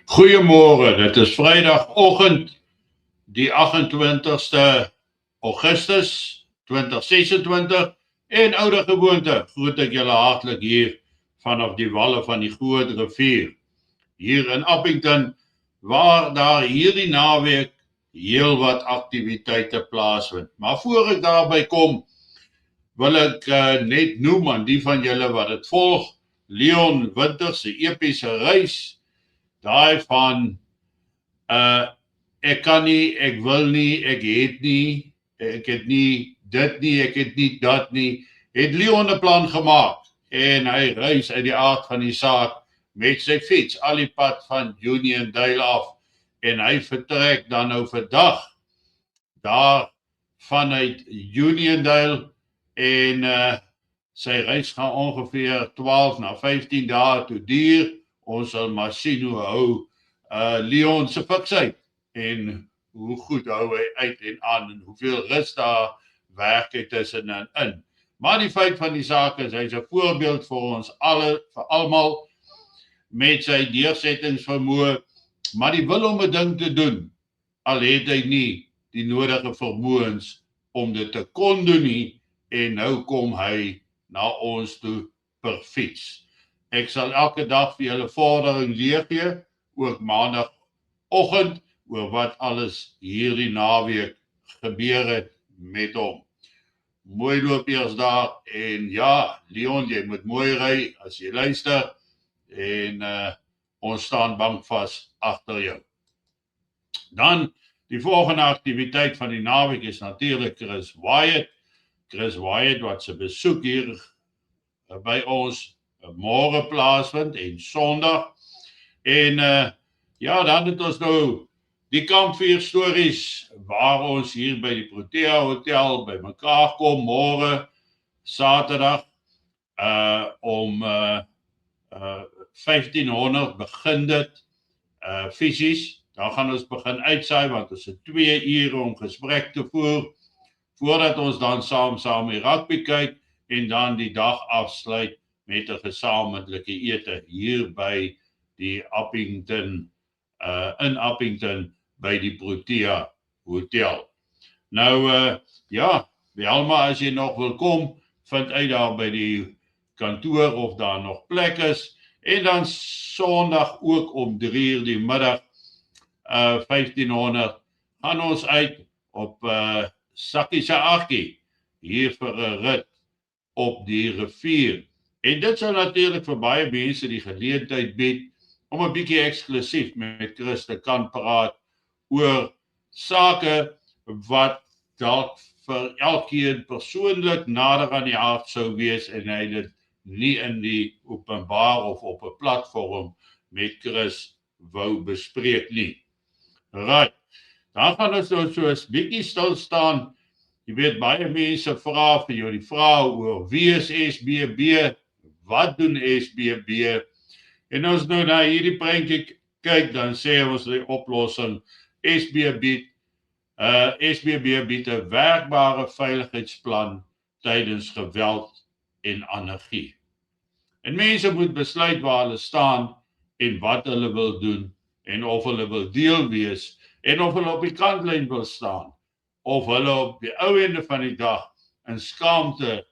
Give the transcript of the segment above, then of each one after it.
Goeiemorgen, dit is vrijdagochtend, die 28ste Augustus 2026 en oude gewoonte groet ek julle hartlik hier vanaf die walle van die Groot Rivier, hier in Appington, waar daar hierdie naweek heel wat aktiwiteite plaasvind. Maar voor ek daarby kom, wil ek net noem aan die van julle wat het volg, Leon Winters se epiese reis, daai van ek kan nie, ek wil nie, ek het nie, ek het nie dit nie, ek het nie dat nie, het Leon 'n plan gemaak en hy reis uit die aard van die saak met sy fiets al die pad van Uniondale af en hy vertrek dan nou vandag daar vanuit Uniondale en sy reis gaan ongeveer 12 na 15 dae toe duur. Ons sal maar sien hoe hou Leon se fiksheid en hoe goed hou hy uit en aan en hoeveel rus daar werk hy tussenin in. Maar die feit van die saak is, hy is 'n voorbeeld vir ons vir almal met sy deursettingsvermoë, maar die wil om 'n ding te doen, al het hy nie die nodige vermoëns om dit te kon doen nie, en nou kom hy na ons toe per fiets. Ek sal elke dag vir julle vordering gee, ook maandagoggend, oor wat alles hierdie naweek gebeur het met hom. Mooi loop eers daar, en ja, Leon, jy moet mooi ry as jy luister, en ons staan bankvas agter jou. Dan, die volgende aktiwiteit van die naweek is natuurlik Chris Wyatt wat sy besoek hier by ons môre plaasvind en Sondag. En ja, dan het ons nou die kampvuur stories waar ons hier by die Protea Hotel by mekaar kom môre Saterdag om 1500 begin dit fisies. Dan gaan ons begin uitsaai want ons het 2 ure om gesprek te voer voordat ons dan saam die rugby kyk en dan die dag afsluit met 'n gesamentlike ete hier by die Appington in Appington by die Protea Hotel. Nou ja, Welma, as jy nog wil kom, vind uit daar by die kantoor of daar nog plek is, en dan Sondag ook om 3:00 die middag 1500 gaan ons uit op Sakkie se Aggie hier vir 'n rit op die rivier. En dit sou natuurlik vir baie mense die geleentheid bied om 'n bietjie eksklusief met Chris te kan praat oor sake wat dalk vir elkeen persoonlik nader aan die hart sou wees en hy dit nie in die openbaar of op 'n platform met Chris wou bespreek nie. Right. Dan gaan ons nou soos bietjie stil staan. Jy weet, baie mense vra vir jou die vraag oor wie is SBB, wat doen SBB? En ons nou na hierdie prentjie kyk, dan sê ons die oplossing, SBB bied 'n werkbare veiligheidsplan tydens geweld en anargie. En mense moet besluit waar hulle staan en wat hulle wil doen en of hulle wil deel wees en of hulle op die kantlyn wil staan of hulle op die ou ende van die dag in skaamte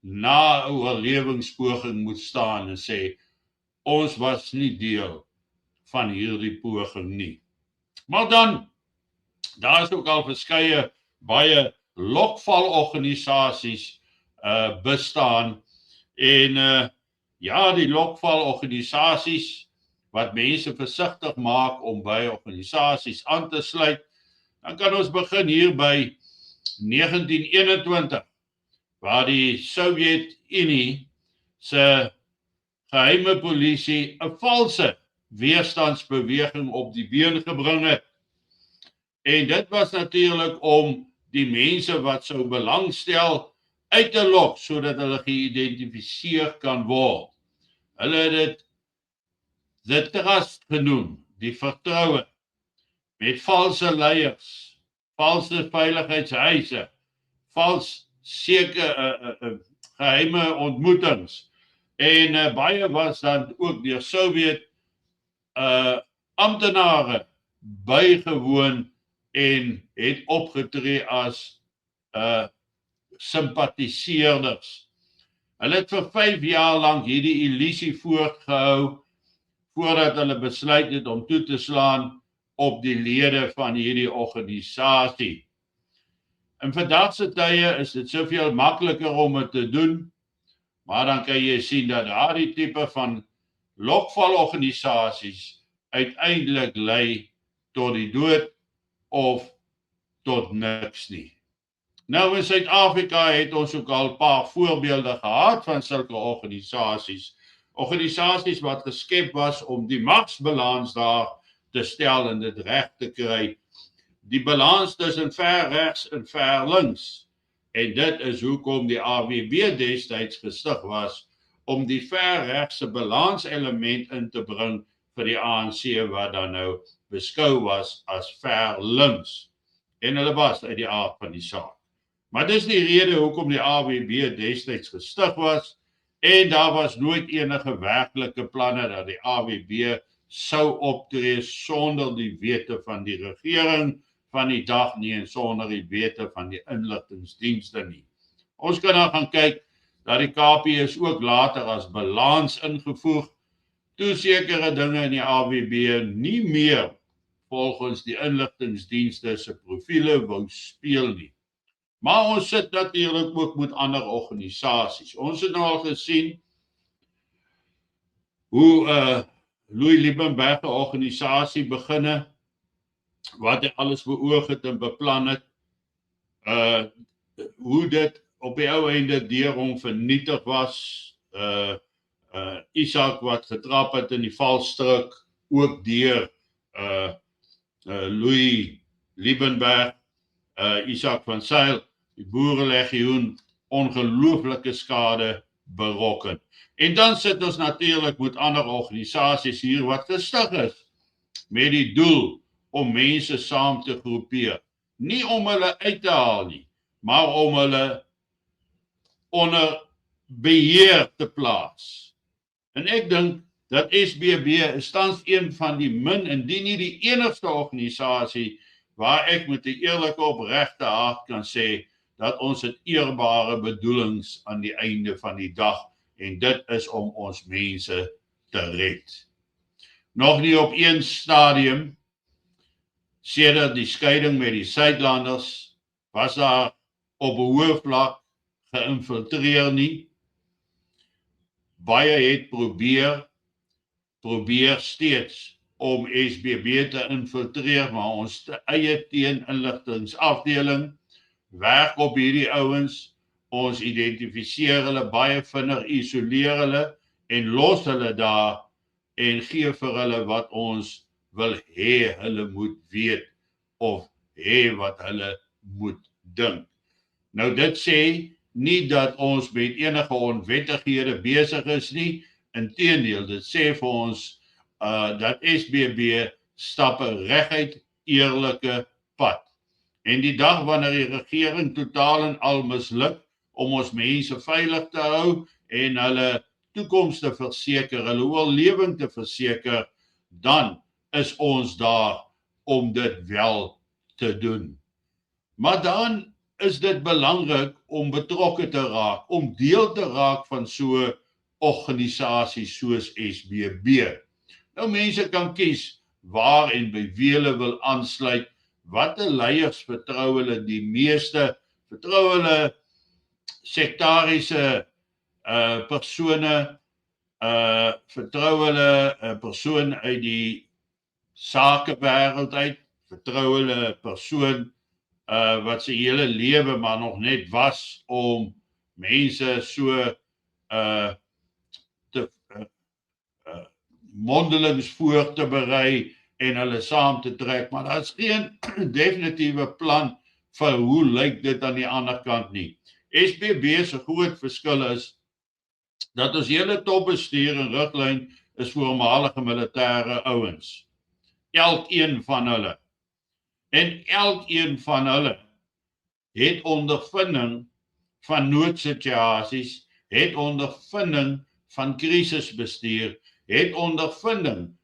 na 'n oorlewingspoging moet staan en sê ons was nie deel van hierdie poging nie. Maar dan, daar is ook al verskeie baie lokvalorganisasies bestaan en ja, die lokvalorganisasies wat mense versigtig maak om by organisasies aan te sluit. Dan kan ons begin hier by 1921 waar die Sowjetunie se geheime polisie 'n valse weerstandsbeweging op die been gebring het. En dit was natuurlik om die mense wat sou belangstel uit te lok sodat hulle geïdentifiseer kan word. Hulle het dit the trust genoem, die vertroue, met valse leiers, valse veiligheidshuise, vals geheime ontmoetings. En baie was dan ook deur Sowjet amptenare bygewoon en het opgetree as sympathiseerders. Hulle het vir 5 jaar lank hierdie illusie voortgehou voordat hulle besluit het om toe te slaan op die lede van hierdie organisasie. In vandag se tye is dit soveel makliker om dit te doen, maar dan kan jy sien dat daardie tipe van lokvalorganisasies uiteindelik lei tot die dood of tot niks nie. Nou in Suid-Afrika het ons ook al 'n paar voorbeelde gehad van sulke organisasies. Organisasies wat geskep was om die magsbalans daar te stel en dit reg te kry. Die balans tussen ver regs en ver links. En dit is hoekom die AWB destyds gestig was om die ver regse balanselement in te bring vir die ANC wat dan nou beskou was as ver links. En hulle was uit die aard van die saak. Maar dis die rede hoekom die AWB destyds gestig was en daar was nooit enige werklike planne dat die AWB sou optree sonder die wete van die regering van die dag nie en sonder die wete van die inligtingdienste nie. Ons kan dan gaan kyk dat die KP ook later as balans ingevoeg toe sekere dinge in die AWB nie meer volgens die inligtingdienste se profiele wou speel nie. Maar ons sit natuurlik ook met ander organisasies. Ons het nou al gesien hoe Louis Liebenberg 'n organisasie beginne wat hy alles beoog het en beplan het. Hoe dit op die ou einde deur hom vernietig was. Isak wat getrap het in die valstrik, ook deur Louis Liebenberg, Isak van Sail, die boerelegioen, ongelooflike skade berokken. En dan sit ons natuurlik met ander organisasies hier wat gestig is met die doel om mense saam te groepeer. Nie om hulle uit te haal nie, maar om hulle onder beheer te plaas. En ek dink dat SBB is tans een van die indien nie die enigste organisasie waar ek met 'n eerlike opregte hart kan sê dat ons het eerbare bedoelings aan die einde van die dag en dit is om ons mense te red. Nog nie op een stadium sedert die skeiding met die Suidlanders was daar op 'n hoë vlak geïnfiltreer nie. Baie het probeer steeds om SBB te infiltreer, maar ons eie teeninligtingsafdeling werk op hierdie ouens. Ons identifiseer hulle baie vinnig, isoleer hulle en los hulle daar en gee vir hulle wat ons wil hê hulle moet weet of hê wat hulle moet dink. Nou dit sê nie dat ons met enige onwettighede besig is nie, inteendeel, dit sê vir ons dat SBB stap 'n reguit eerlike pad. En die dag wanneer die regering totaal en al misluk om ons mense veilig te hou en hulle toekoms te verseker, hulle oorlewing te verseker, dan is ons daar om dit wel te doen. Maar dan is dit belangrik om betrokke te raak, om deel te raak van so organisasies soos SBB. Nou mense kan kies waar en by wie hulle wil aansluit, watter leiers vertrou hulle die meeste, vertrou hulle sektariese persone, vertrou hulle 'n persoon uit die sakewêreld uit, vertrou hulle 'n persoon wat sy hele lewe maar nog net was om mense so mondelings voor te berei en hulle saam te trek, maar daar is geen definitiewe plan vir hoe lyk dit aan die ander kant nie. SBB se groot verskil is dat ons hele topbestuur en riglyn is voormalige militêre ouens. Elkeen van hulle. En elkeen van hulle het ondervinding van noodsituasies, het ondervinding van krisisbestuur, het ondervinding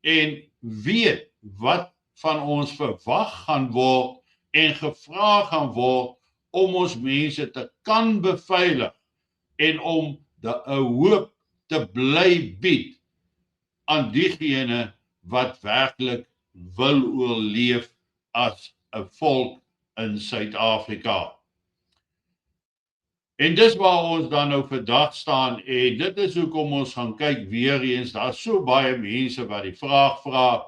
en weet wat van ons verwag gaan word en gevra gaan word om ons mense te kan beveilig en om 'n hoop te bly bied aan diegene wat werklik wil oorleef as 'n volk in Suid-Afrika. En dis waar ons dan nou vandag staan en dit is hoekom ons gaan kyk weer eens, daar's so baie mense wat die vraag vra.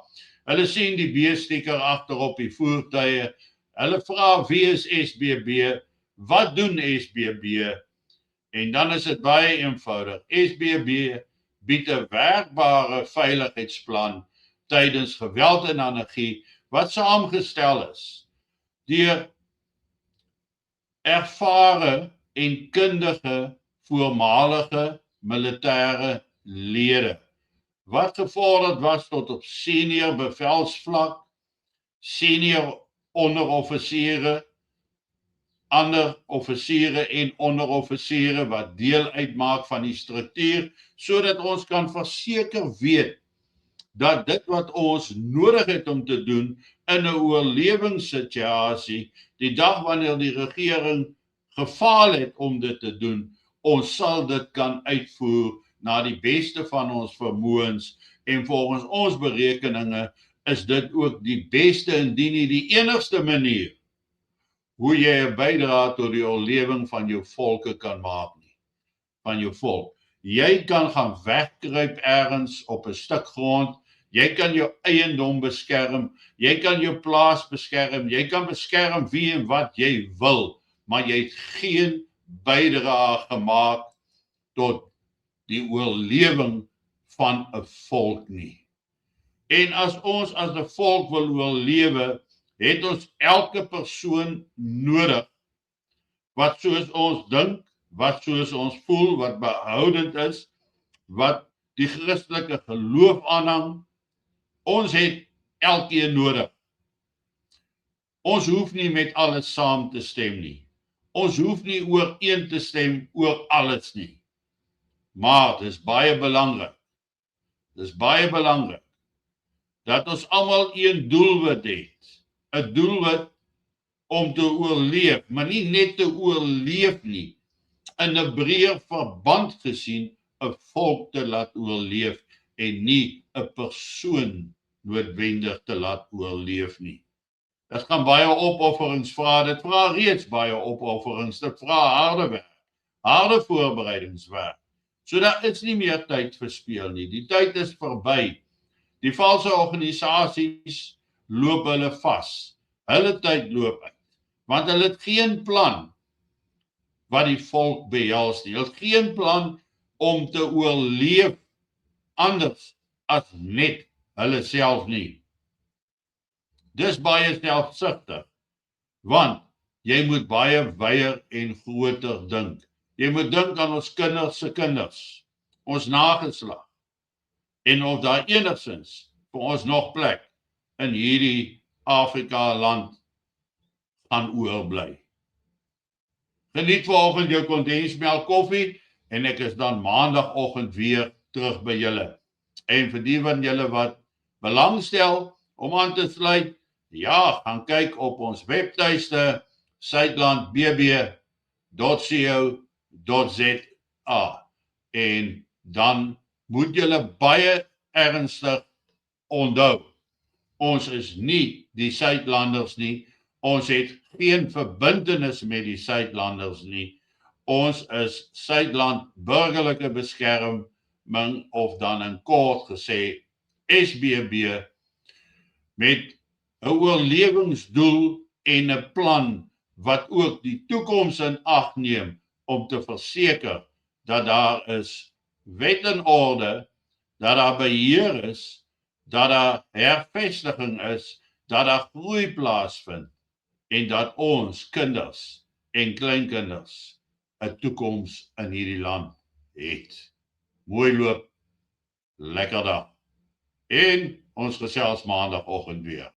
Hulle sien die B-sticker agterop die voertuie. Hulle vra wie is SBB? Wat doen SBB? En dan is dit baie eenvoudig. SBB bied 'n werkbare veiligheidsplan tydens geweld en anargie wat saamgestel is deur ervare en kundige voormalige militêre lede wat gevorderd was tot op senior bevelsvlak, senior onderoffisiere, ander offisiere en onderoffisiere wat deel uitmaak van die struktuur, sodat ons kan verseker weet dat dit wat ons nodig het om te doen in 'n oorlewingssituasie, die dag wanneer die regering gefaal het om dit te doen, ons sal dit kan uitvoer na die beste van ons vermoëns en volgens ons berekeninge is dit ook die beste indien nie die enigste manier hoe jy 'n bydrae tot die oorlewing van jou volke kan maak nie, van jou volk. Jy kan gaan wegkruip ergens op 'n stuk grond, jy kan jou eiendom beskerm, jy kan jou plaas beskerm, jy kan beskerm wie en wat jy wil, maar jy het geen bydrae gemaak tot die oorlewing van 'n volk nie. En as ons as 'n volk wil oorlewe, het ons elke persoon nodig wat soos ons dink, wat soos ons voel, wat behoudend is, wat die Christelike geloof aanhang. Ons het elkeen nodig. Ons hoef nie met alles saam te stem nie. Ons hoef nie ooreen te stem oor alles nie. Maar dis baie belangrik. Dis baie belangrik dat ons almal een doelwit het. 'n Doelwit om te oorleef, maar nie net te oorleef nie. In 'n breër verband gesien, 'n volk te laat oorleef en nie 'n persoon noodwendig te laat oorleef nie. Dit gaan baie opofferings vra, dit vra reeds baie opofferings, dit vra harde werk, harde voorbereidingswerk. So daar is nie meer tyd verspeel nie, die tyd is verby. Die valse organisasies loop hulle vas, hulle tyd loop uit, want hulle het geen plan wat die volk behels nie, hulle het geen plan om te oorleef anders as net hulle self nie. Dis baie selfsugtig, want jy moet baie wyer en groter dink. Jy moet dink aan ons kinders se kinders, ons nageslag, en of daar enigstens vir ons nog plek in hierdie Afrika land gaan oorbly. Geniet vanoggend jou kondensmelk koffie en ek is dan maandagoggend weer terug by julle. En vir die van julle wat belangstel om aan te sluit, ja, gaan kyk op ons webtuiste suidlandbb.co.za en dan moet julle baie ernstig onthou. Ons is nie die Suidlanders nie. Ons het geen verbintenis met die Suidlanders nie. Ons is Suidland burgerlike beskerming of dan in kort gesê SBB met 'n oorlewingsdoel en 'n plan wat ook die toekoms in ag neem om te verseker dat daar is wet en orde, dat daar beheer is, dat daar hervestiging is, dat daar groei plaasvind en dat ons kinders en kleinkinders 'n toekoms in hierdie land het. Mooi loop, lekker dag. En ons gesels maandagoggend weer.